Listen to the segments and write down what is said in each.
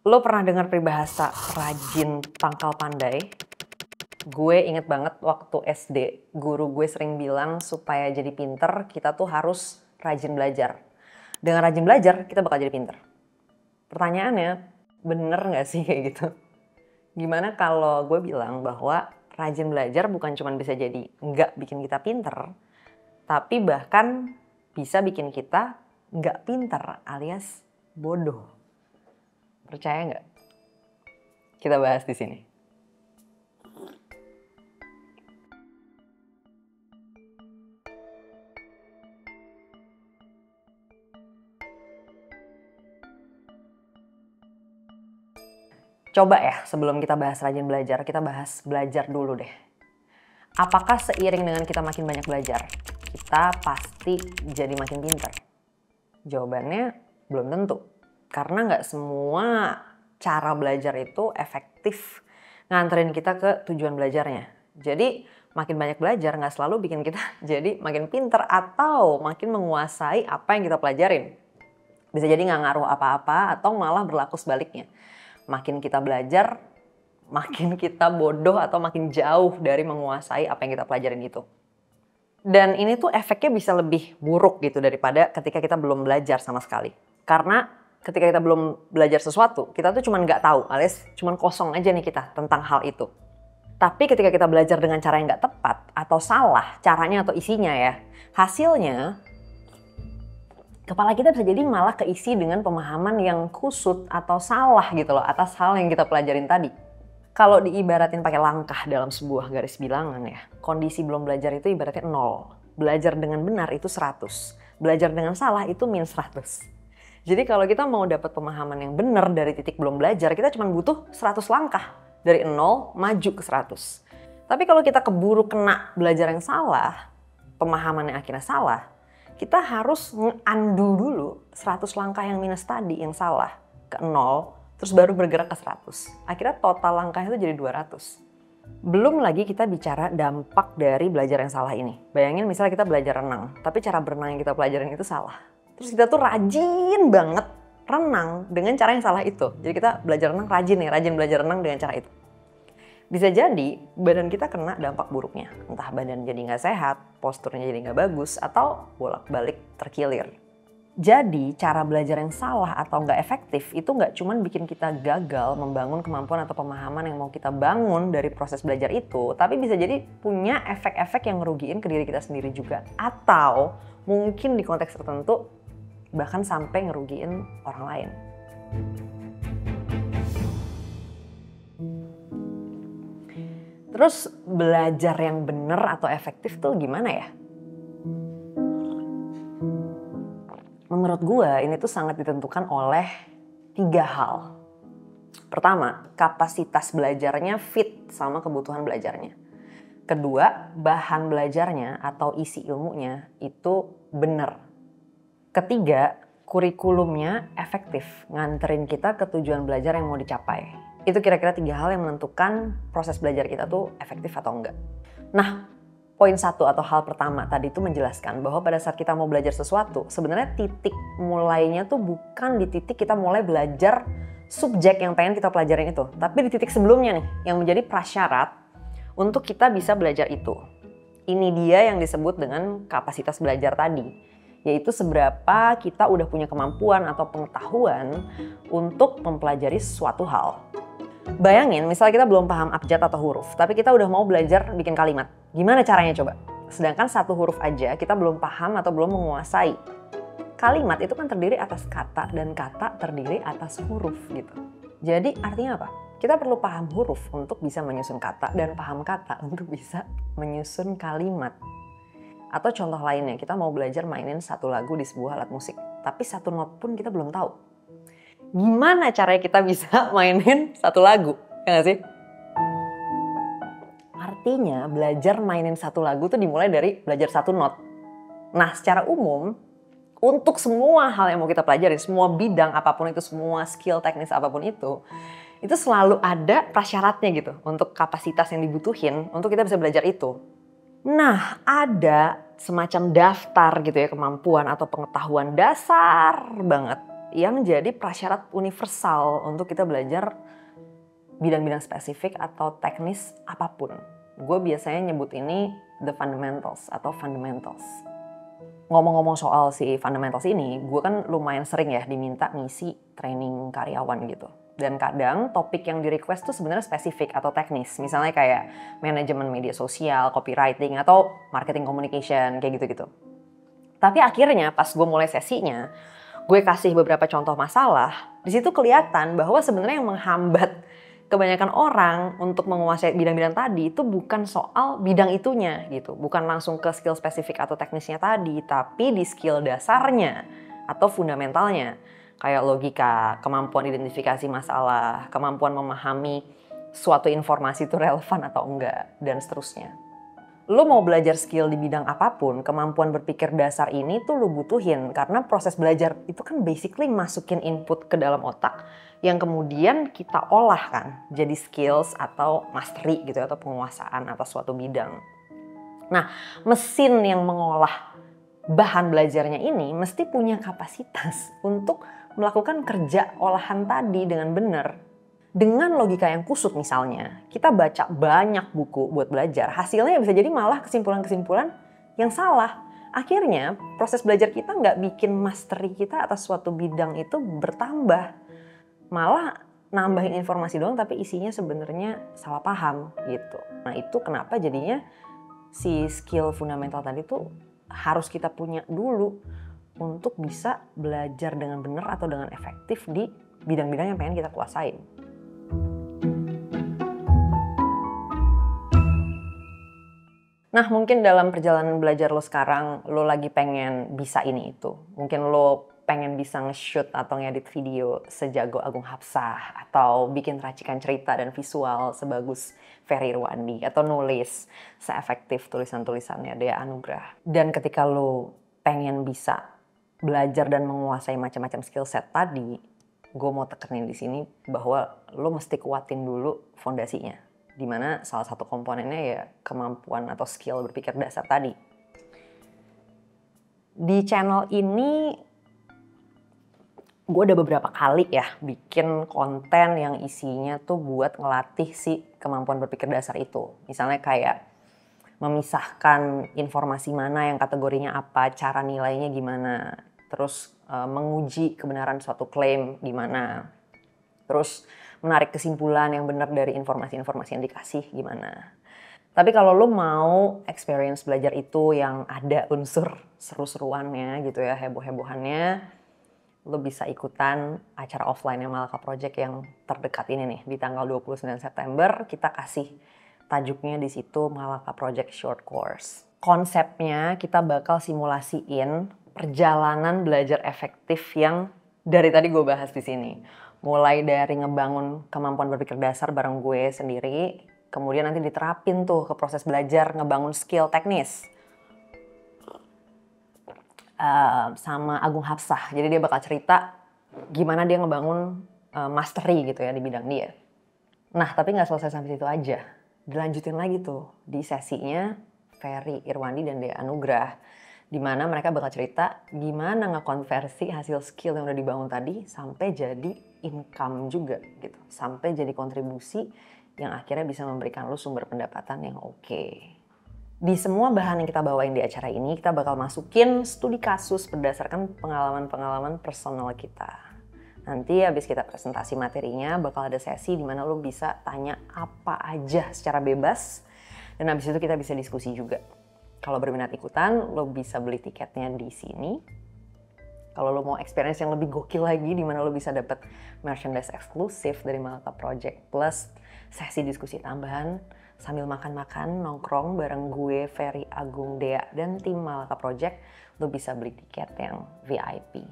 Lo pernah dengar peribahasa rajin pangkal pandai? Gue inget banget waktu SD, guru gue sering bilang supaya jadi pinter kita tuh harus rajin belajar. Dengan rajin belajar kita bakal jadi pinter. Pertanyaannya, bener gak sih kayak gitu? Gimana kalau gue bilang bahwa rajin belajar bukan cuma bisa jadi nggak bikin kita pinter, tapi bahkan bisa bikin kita nggak pinter alias bodoh. Percaya nggak? Kita bahas di sini. Coba ya, sebelum kita bahas rajin belajar, kita bahas belajar dulu deh. Apakah seiring dengan kita makin banyak belajar, kita pasti jadi makin pinter? Jawabannya belum tentu. Karena nggak semua cara belajar itu efektif nganterin kita ke tujuan belajarnya. Jadi makin banyak belajar nggak selalu bikin kita jadi makin pinter atau makin menguasai apa yang kita pelajarin. Bisa jadi nggak ngaruh apa-apa atau malah berlaku sebaliknya. Makin kita belajar, makin kita bodoh atau makin jauh dari menguasai apa yang kita pelajarin itu. Dan ini tuh efeknya bisa lebih buruk gitu daripada ketika kita belum belajar sama sekali. Karena ketika kita belum belajar sesuatu, kita tuh cuman nggak tahu, alias cuman kosong aja nih kita tentang hal itu. Tapi ketika kita belajar dengan cara yang nggak tepat atau salah caranya atau isinya ya, hasilnya kepala kita bisa jadi malah keisi dengan pemahaman yang kusut atau salah gitu loh atas hal yang kita pelajarin tadi. Kalau diibaratin pakai langkah dalam sebuah garis bilangan ya, kondisi belum belajar itu ibaratnya 0. Belajar dengan benar itu 100. Belajar dengan salah itu minus 100. Jadi kalau kita mau dapat pemahaman yang benar dari titik belum belajar, kita cuma butuh 100 langkah. Dari 0 maju ke 100. Tapi kalau kita keburu kena belajar yang salah, pemahaman yang akhirnya salah, kita harus nge-undo dulu 100 langkah yang minus tadi yang salah ke 0, terus baru bergerak ke 100. Akhirnya total langkah itu jadi 200. Belum lagi kita bicara dampak dari belajar yang salah ini. Bayangin misalnya kita belajar renang, tapi cara berenang yang kita pelajarin itu salah. Terus kita tuh rajin banget renang dengan cara yang salah itu. Jadi kita belajar renang rajin nih, rajin belajar renang dengan cara itu. Bisa jadi badan kita kena dampak buruknya. Entah badan jadi nggak sehat, posturnya jadi nggak bagus, atau bolak-balik terkilir. Jadi cara belajar yang salah atau nggak efektif itu nggak cuma bikin kita gagal membangun kemampuan atau pemahaman yang mau kita bangun dari proses belajar itu, tapi bisa jadi punya efek-efek yang ngerugiin ke diri kita sendiri juga. Atau mungkin di konteks tertentu bahkan sampai ngerugiin orang lain. Terus belajar yang benar atau efektif tuh gimana ya? Menurut gue ini tuh sangat ditentukan oleh 3 hal. Pertama, kapasitas belajarnya fit sama kebutuhan belajarnya. Kedua, bahan belajarnya atau isi ilmunya itu benar. Ketiga, kurikulumnya efektif nganterin kita ke tujuan belajar yang mau dicapai. Itu kira-kira 3 hal yang menentukan proses belajar kita tuh efektif atau enggak. Nah, poin 1 atau hal pertama tadi itu menjelaskan bahwa pada saat kita mau belajar sesuatu, sebenarnya titik mulainya tuh bukan di titik kita mulai belajar subjek yang pengen kita pelajarin itu. Tapi di titik sebelumnya nih, yang menjadi prasyarat untuk kita bisa belajar itu. Ini dia yang disebut dengan kapasitas belajar tadi. Yaitu seberapa kita udah punya kemampuan atau pengetahuan untuk mempelajari suatu hal. Bayangin, misalnya kita belum paham abjad atau huruf, tapi kita udah mau belajar bikin kalimat. Gimana caranya coba? Sedangkan satu huruf aja kita belum paham atau belum menguasai. Kalimat itu kan terdiri atas kata dan kata terdiri atas huruf gitu. Jadi artinya apa? Kita perlu paham huruf untuk bisa menyusun kata dan paham kata untuk bisa menyusun kalimat. Atau contoh lainnya, kita mau belajar mainin satu lagu di sebuah alat musik, tapi satu not pun kita belum tahu. Gimana caranya kita bisa mainin satu lagu? Ya nggak sih? Artinya belajar mainin satu lagu tuh dimulai dari belajar satu not. Nah, secara umum, untuk semua hal yang mau kita pelajari, semua bidang apapun itu, semua skill teknis apapun itu selalu ada prasyaratnya gitu untuk kapasitas yang dibutuhin untuk kita bisa belajar itu. Nah, ada semacam daftar gitu ya kemampuan atau pengetahuan dasar banget yang jadi prasyarat universal untuk kita belajar bidang-bidang spesifik atau teknis apapun. Gue biasanya nyebut ini the fundamentals atau fundamentals. Ngomong-ngomong soal si fundamentals ini, gue kan lumayan sering ya diminta ngisi training karyawan gitu. Dan kadang topik yang di request tuh sebenarnya spesifik atau teknis. Misalnya kayak manajemen media sosial, copywriting, atau marketing communication, kayak gitu-gitu. Tapi akhirnya pas gue mulai sesinya, gue kasih beberapa contoh masalah. Di situ kelihatan bahwa sebenarnya yang menghambat kebanyakan orang untuk menguasai bidang-bidang tadi itu bukan soal bidang itunya gitu. Bukan langsung ke skill spesifik atau teknisnya tadi, tapi di skill dasarnya atau fundamentalnya. Kayak logika, kemampuan identifikasi masalah, kemampuan memahami suatu informasi itu relevan atau enggak, dan seterusnya. Lo mau belajar skill di bidang apapun, kemampuan berpikir dasar ini tuh lo butuhin. Karena proses belajar itu kan basically masukin input ke dalam otak yang kemudian kita olah kan jadi skills atau mastery gitu atau penguasaan atas suatu bidang. Nah, mesin yang mengolah bahan belajarnya ini mesti punya kapasitas untuk melakukan kerja olahan tadi dengan benar. Dengan logika yang kusut misalnya, kita baca banyak buku buat belajar, hasilnya bisa jadi malah kesimpulan-kesimpulan yang salah. Akhirnya proses belajar kita nggak bikin mastery kita atas suatu bidang itu bertambah. Malah nambahin informasi doang tapi isinya sebenarnya salah paham gitu. Nah itu kenapa jadinya si skill fundamental tadi tuh harus kita punya dulu untuk bisa belajar dengan benar atau dengan efektif di bidang-bidang yang pengen kita kuasain. Nah mungkin dalam perjalanan belajar lo sekarang, lo lagi pengen bisa ini itu. Mungkin lo pengen bisa nge-shoot atau ngedit video sejago Agung Hapsah. Atau bikin racikan cerita dan visual sebagus Ferry Irwandi. Atau nulis seefektif tulisan-tulisannya Dea Anugrah. Dan ketika lo pengen bisa belajar dan menguasai macam-macam skill set tadi, gue mau tekenin di sini bahwa lo mesti kuatin dulu fondasinya. Dimana salah satu komponennya ya kemampuan atau skill berpikir dasar tadi. Di channel ini gue udah beberapa kali ya bikin konten yang isinya tuh buat ngelatih si kemampuan berpikir dasar itu. Misalnya kayak memisahkan informasi mana yang kategorinya apa, cara nilainya gimana, terus menguji kebenaran suatu klaim gimana, terus menarik kesimpulan yang benar dari informasi-informasi yang dikasih gimana. Tapi kalau lo mau experience belajar itu yang ada unsur seru-seruannya gitu ya, heboh-hebohannya, lo bisa ikutan acara offline-nya Malaka Project yang terdekat ini nih. Di tanggal 29 September kita kasih tajuknya di situ Malaka Project Short Course. Konsepnya kita bakal simulasiin perjalanan belajar efektif yang dari tadi gue bahas di sini. Mulai dari ngebangun kemampuan berpikir dasar bareng gue sendiri, kemudian nanti diterapin tuh ke proses belajar ngebangun skill teknis. Sama Agung Hapsah, jadi dia bakal cerita gimana dia ngebangun mastery gitu ya di bidang dia. Nah tapi gak selesai sampai situ aja, dilanjutin lagi tuh di sesinya Ferry Irwandi dan Dea Anugrah. Dimana mereka bakal cerita gimana ngekonversi hasil skill yang udah dibangun tadi sampai jadi income juga gitu. Sampai jadi kontribusi yang akhirnya bisa memberikan lu sumber pendapatan yang oke. Di semua bahan yang kita bawain di acara ini, kita bakal masukin studi kasus berdasarkan pengalaman-pengalaman personal kita. Nanti habis kita presentasi materinya, bakal ada sesi di mana lu bisa tanya apa aja secara bebas. Dan habis itu kita bisa diskusi juga. Kalau berminat ikutan, lo bisa beli tiketnya di sini. Kalau lo mau experience yang lebih gokil lagi, di mana lo bisa dapat merchandise eksklusif dari Malaka Project plus sesi diskusi tambahan sambil makan-makan, nongkrong bareng gue, Ferry, Agung, Dea, dan tim Malaka Project, lo bisa beli tiket yang VIP.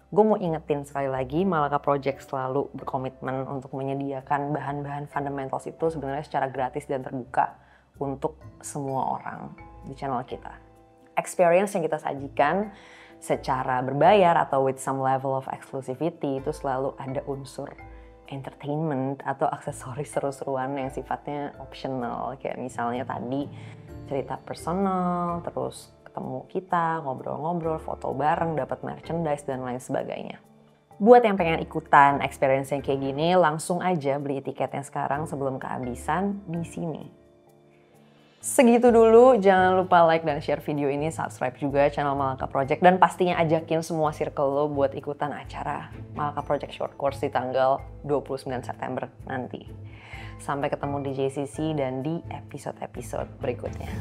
Gue mau ingetin sekali lagi, Malaka Project selalu berkomitmen untuk menyediakan bahan-bahan fundamentals itu sebenarnya secara gratis dan terbuka untuk semua orang di channel kita. Experience yang kita sajikan secara berbayar atau with some level of exclusivity itu selalu ada unsur entertainment atau aksesoris seru-seruan yang sifatnya optional. Kayak misalnya tadi cerita personal, terus ketemu ketemu kita, ngobrol-ngobrol, foto bareng, dapat merchandise, dan lain sebagainya. Buat yang pengen ikutan experience yang kayak gini, langsung aja beli tiketnya sekarang sebelum kehabisan di sini. Segitu dulu, jangan lupa like dan share video ini, subscribe juga channel Malaka Project, dan pastinya ajakin semua circle lo buat ikutan acara Malaka Project Short Course di tanggal 29 September nanti. Sampai ketemu di JCC dan di episode-episode berikutnya.